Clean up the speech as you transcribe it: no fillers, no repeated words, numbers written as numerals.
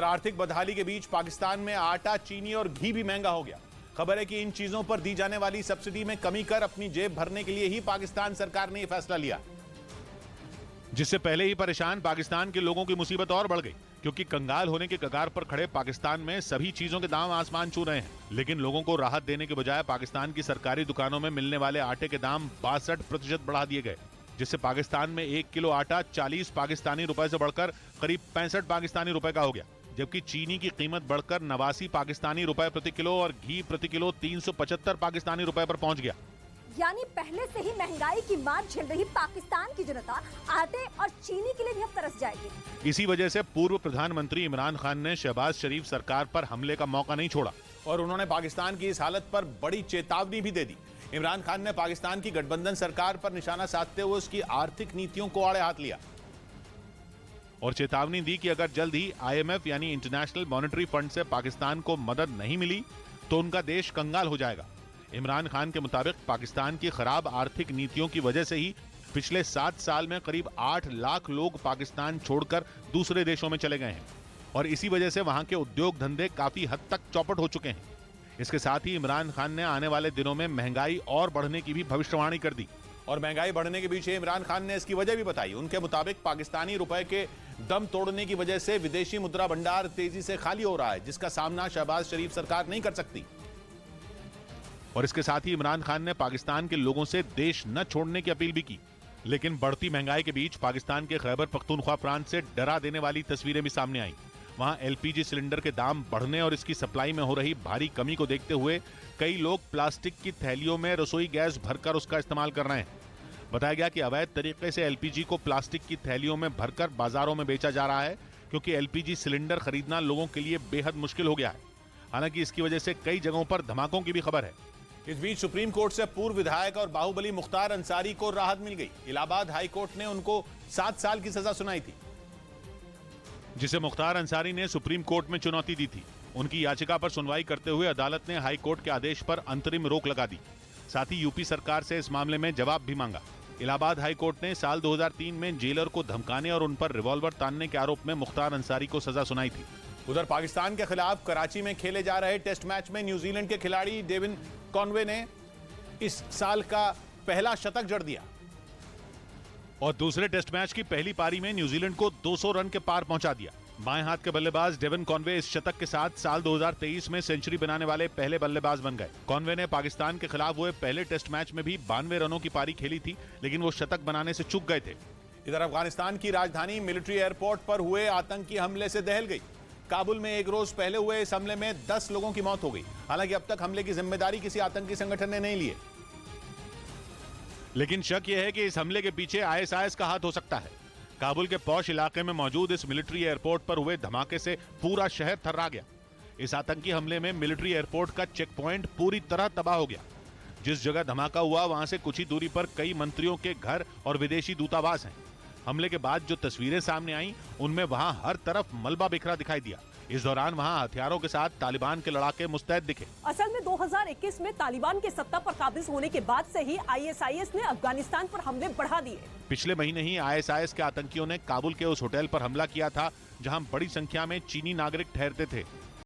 आर्थिक बदहाली के बीच पाकिस्तान में आटा, चीनी और घी भी महंगा हो गया। खबर है कि इन चीजों पर दी जाने वाली सब्सिडी में कमी कर अपनी जेब भरने के लिए ही पाकिस्तान सरकार ने यह फैसला लिया, जिससे पहले ही परेशान पाकिस्तान के लोगों की मुसीबत और बढ़ गई, क्योंकि कंगाल होने के कगार पर खड़े पाकिस्तान में सभी चीजों के दाम आसमान छू रहे हैं। लेकिन लोगों को राहत देने के बजाय पाकिस्तान की सरकारी दुकानों में मिलने वाले आटे के दाम 62% बढ़ा दिए गए, जिससे पाकिस्तान में 1 किलो आटा 40 पाकिस्तानी रुपए से बढ़कर करीब 65 पाकिस्तानी रुपए का हो गया, जबकि चीनी की कीमत बढ़कर 89 पाकिस्तानी रुपए प्रति किलो और घी प्रति किलो 375 पाकिस्तानी रुपए पर पहुंच गया। यानी पहले से ही महंगाई की मार झेल रही पाकिस्तान की जनता आटे और चीनी के लिए भी अब तरस जाएगी। इसी वजह से पूर्व प्रधानमंत्री इमरान खान ने शहबाज शरीफ सरकार पर हमले का मौका नहीं छोड़ा और उन्होंने पाकिस्तान की इस हालत पर बड़ी चेतावनी भी दे दी। इमरान खान ने पाकिस्तान की गठबंधन सरकार पर निशाना साधते हुए उसकी आर्थिक नीतियों को आड़े हाथ लिया और चेतावनी दी कि अगर जल्द ही IMF यानी इंटरनेशनल मॉनेटरी फंड से पाकिस्तान को मदद नहीं मिली तो उनका देश कंगाल हो जाएगा। इमरान खान के मुताबिक पाकिस्तान की खराब आर्थिक नीतियों की वजह से ही पिछले 7 साल में करीब 8 लाख लोग पाकिस्तान छोड़कर दूसरे देशों में चले गए हैं और इसी वजह से वहां के उद्योग धंधे काफी हद तक चौपट हो चुके हैं। इसके साथ ही इमरान खान ने आने वाले दिनों में महंगाई और बढ़ने की भी भविष्यवाणी कर दी और महंगाई बढ़ने के पीछे इमरान खान ने इसकी वजह भी बताई। उनके मुताबिक पाकिस्तानी रुपए के दम तोड़ने की वजह से विदेशी मुद्रा भंडार तेजी से खाली हो रहा है, जिसका सामना शहबाज शरीफ सरकार नहीं कर सकती। और इसके साथ ही इमरान खान ने पाकिस्तान के लोगों से देश न छोड़ने की अपील भी की। लेकिन बढ़ती महंगाई के बीच पाकिस्तान के खैबर पख्तूनख्वा प्रांत से डरा देने वाली तस्वीरें भी सामने आई। वहां LPG सिलेंडर के दाम बढ़ने और इसकी सप्लाई में हो रही भारी कमी को देखते हुए कई लोग प्लास्टिक की थैलियों में रसोई गैस भरकर उसका इस्तेमाल कर रहे हैं। बताया गया कि अवैध तरीके से LPG को प्लास्टिक की थैलियों में भरकर बाजारों में बेचा जा रहा है, क्योंकि LPG सिलेंडर खरीदना लोगों के लिए बेहद मुश्किल हो गया है। हालांकि इसकी वजह से कई जगहों पर धमाकों की भी खबर है। इस बीच सुप्रीम कोर्ट से पूर्व विधायक और बाहुबली मुख्तार अंसारी को राहत मिल गई। इलाहाबाद हाई कोर्ट ने उनको 7 साल की सजा सुनाई थी, जिसे मुख्तार अंसारी ने सुप्रीम कोर्ट में चुनौती दी थी। उनकी याचिका पर सुनवाई करते हुए अदालत ने हाई कोर्ट के आदेश पर अंतरिम रोक लगा दी। साथ ही यूपी सरकार से इस मामले में जवाब भी मांगा। इलाहाबाद हाई कोर्ट ने साल 2003 में जेलर को धमकाने और उन पर रिवॉल्वर तानने के आरोप में मुख्तार अंसारी को सजा सुनाई थी। उधर पाकिस्तान के खिलाफ कराची में खेले जा रहे टेस्ट मैच में न्यूजीलैंड के खिलाड़ी डेविन कॉनवे ने इस साल का पहला शतक जड़ दिया और दूसरे टेस्ट मैच की पहली पारी में न्यूजीलैंड को 200 रन के पार पहुंचा दिया। बाएं हाथ के बल्लेबाज डेविन कॉनवे इस शतक के साथ साल 2023 में सेंचुरी बनाने वाले पहले बल्लेबाज बन गए। कॉनवे ने पाकिस्तान के खिलाफ हुए पहले टेस्ट मैच में भी 92 रनों की पारी खेली थी, लेकिन वो शतक बनाने से चूक गए थे। इधर अफगानिस्तान की राजधानी मिलिट्री एयरपोर्ट पर हुए आतंकी हमले से दहल गई। काबुल में एक रोज पहले हुए इस हमले में 10 लोगों की मौत हो गई। हालांकि अब तक हमले की जिम्मेदारी किसी आतंकी संगठन ने नहीं ली है, लेकिन शक यह है कि इस हमले के पीछे ISIS का हाथ हो सकता है। काबुल के पौश इलाके में मौजूद इस मिलिट्री एयरपोर्ट पर हुए धमाके से पूरा शहर थर्रा गया। इस आतंकी हमले में मिलिट्री एयरपोर्ट का चेक पॉइंट पूरी तरह तबाह हो गया। जिस जगह धमाका हुआ वहां से कुछ ही दूरी पर कई मंत्रियों के घर और विदेशी दूतावास हैं। हमले के बाद जो तस्वीरें सामने आई उनमें वहां हर तरफ मलबा बिखरा दिखाई दिया। इस दौरान वहां हथियारों के साथ तालिबान के लड़ाके मुस्तैद दिखे। असल में 2021 में तालिबान के सत्ता पर काबिज होने के बाद से ही ISIS ने अफगानिस्तान पर हमले बढ़ा दिए। पिछले महीने ही ISIS के आतंकियों ने काबुल के उस होटल पर हमला किया था जहां बड़ी संख्या में चीनी नागरिक ठहरते थे।